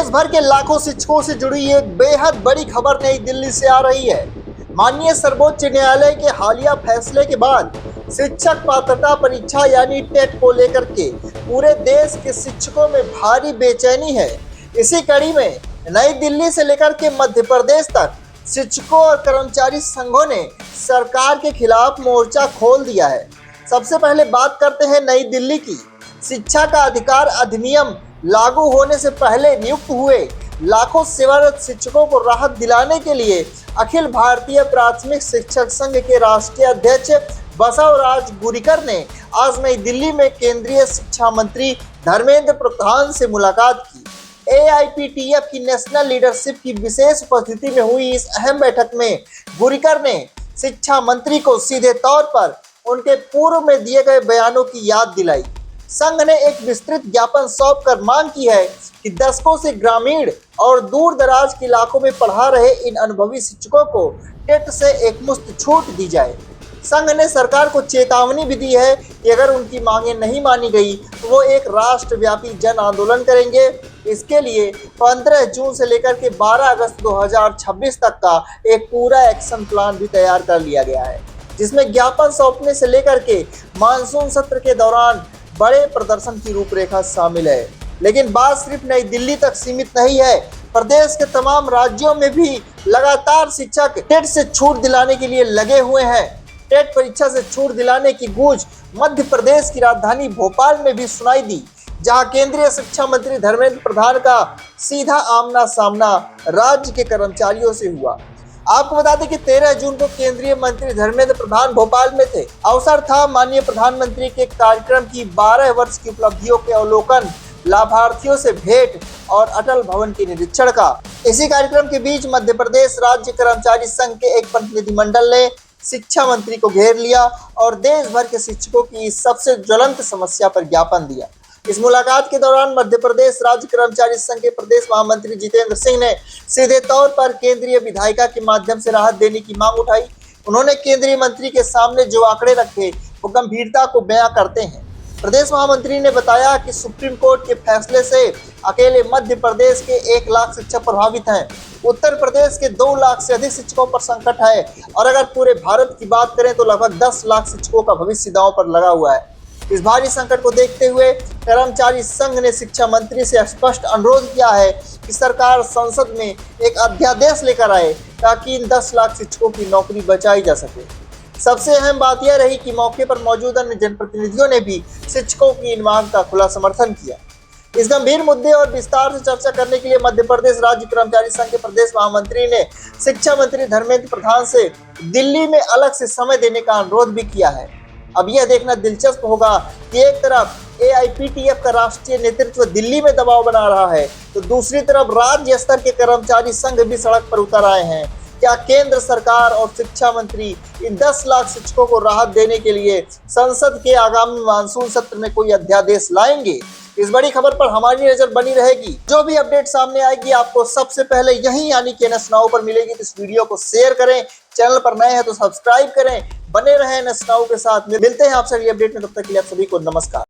देश भर के लाखों शिक्षकों से जुड़ी एक बेहद बड़ी खबर नई दिल्ली से आ रही है। माननीय सर्वोच्च न्यायालय के हालिया फैसले के बाद शिक्षक पात्रता परीक्षा यानी टेट को लेकर के पूरे देश के शिक्षकों में भारी बेचैनी है। इसी कड़ी में नई दिल्ली से लेकर के मध्य प्रदेश तक शिक्षकों और कर्मचारी संघों ने सरकार के खिलाफ मोर्चा खोल दिया है। सबसे पहले बात करते हैं नई दिल्ली की। शिक्षा का अधिकार अधिनियम लागू होने से पहले नियुक्त हुए लाखों सेवारत शिक्षकों को राहत दिलाने के लिए अखिल भारतीय प्राथमिक शिक्षक संघ के राष्ट्रीय अध्यक्ष बसवराज गुरिकर ने आज नई दिल्ली में केंद्रीय शिक्षा मंत्री धर्मेंद्र प्रधान से मुलाकात की। AIPTF की नेशनल लीडरशिप की विशेष उपस्थिति में हुई इस अहम बैठक में गुरिकर ने शिक्षा मंत्री को सीधे तौर पर उनके पूर्व में दिए गए बयानों की याद दिलाई। संघ ने एक विस्तृत ज्ञापन सौंपकर मांग की है कि दशकों से ग्रामीण और दूर दराज के इलाकों में पढ़ा रहे इन अनुभवी शिक्षकों को टेट से एकमुश्त छूट दी जाए। संघ ने सरकार को चेतावनी भी दी है कि अगर उनकी मांगें नहीं मानी गई तो वो एक राष्ट्रव्यापी जन आंदोलन करेंगे। इसके लिए 15 जून से लेकर के 12 अगस्त 2026 तक का एक पूरा एक्शन प्लान भी तैयार कर लिया गया है, जिसमें ज्ञापन सौंपने से लेकर के मानसून सत्र के दौरान बड़े प्रदर्शन की रूपरेखा शामिल है। लेकिन बात सिर्फ नई दिल्ली तक सीमित नहीं है। प्रदेश के तमाम राज्यों में भी लगातार शिक्षक टेट से छूट दिलाने के लिए लगे हुए हैं। टेट परीक्षा से छूट दिलाने की गूंज मध्य प्रदेश की राजधानी भोपाल में भी सुनाई दी, जहां केंद्रीय शिक्षा मंत्री धर्मेंद्र प्रधान का सीधा आमना सामना राज्य के कर्मचारियों से हुआ। आपको बता दें कि 13 जून को केंद्रीय मंत्री धर्मेंद्र प्रधान भोपाल में थे। अवसर था माननीय प्रधानमंत्री के कार्यक्रम की 12 वर्ष की उपलब्धियों के अवलोकन, लाभार्थियों से भेंट और अटल भवन के निरीक्षण का। इसी कार्यक्रम के बीच मध्य प्रदेश राज्य कर्मचारी संघ के एक प्रतिनिधिमंडल ने शिक्षा मंत्री को घेर लिया और देश भर के शिक्षकों की सबसे ज्वलंत समस्या पर ज्ञापन दिया। इस मुलाकात के दौरान मध्य प्रदेश राज्य कर्मचारी संघ के प्रदेश महामंत्री जितेंद्र सिंह ने सीधे तौर पर केंद्रीय विधायिका के माध्यम से राहत देने की मांग उठाई। उन्होंने केंद्रीय मंत्री के सामने जो आंकड़े रखे वो गंभीरता को बयां करते हैं। प्रदेश महामंत्री ने बताया कि सुप्रीम कोर्ट के फैसले से अकेले मध्य प्रदेश के 1 लाख शिक्षक प्रभावित हैं। उत्तर प्रदेश के 2 लाख से अधिक शिक्षकों पर संकट है और अगर पूरे भारत की बात करें तो लगभग 10 लाख शिक्षकों का भविष्य दांव पर लगा हुआ है। इस भारी संकट को देखते हुए कर्मचारी संघ ने शिक्षा मंत्री से स्पष्ट अनुरोध किया है कि सरकार संसद में एक अध्यादेश लेकर आए ताकि इन 10 लाख शिक्षकों की नौकरी बचाई जा सके। सबसे अहम बात यह रही कि मौके पर मौजूद अन्य जनप्रतिनिधियों ने भी शिक्षकों की इन मांग का खुला समर्थन किया। इस गंभीर मुद्दे और विस्तार से चर्चा करने के लिए मध्य प्रदेश राज्य कर्मचारी संघ के प्रदेश महामंत्री ने शिक्षा मंत्री धर्मेंद्र प्रधान से दिल्ली में अलग से समय देने का अनुरोध भी किया है। अब यह देखना दिलचस्प होगा कि एक तरफ AIPTF का राष्ट्रीय नेतृत्व दिल्ली में दबाव बना रहा है तो दूसरी तरफ राज्य स्तर के कर्मचारी संघ भी सड़क पर उतर आए हैं। क्या केंद्र सरकार और शिक्षा मंत्री इन 10 लाख शिक्षकों को राहत देने के लिए संसद के आगामी मानसून सत्र में कोई अध्यादेश लाएंगे? इस बड़ी खबर पर हमारी नजर बनी रहेगी। जो भी अपडेट सामने आएगी आपको सबसे पहले यही यानी कि NS Now पर मिलेगी। तो इस वीडियो को शेयर करें, चैनल पर नए हैं तो सब्सक्राइब करें, बने रहें NS Now के साथ। मिलते हैं आपसे अगली अपडेट में, तब तक के लिए आप सभी को नमस्कार।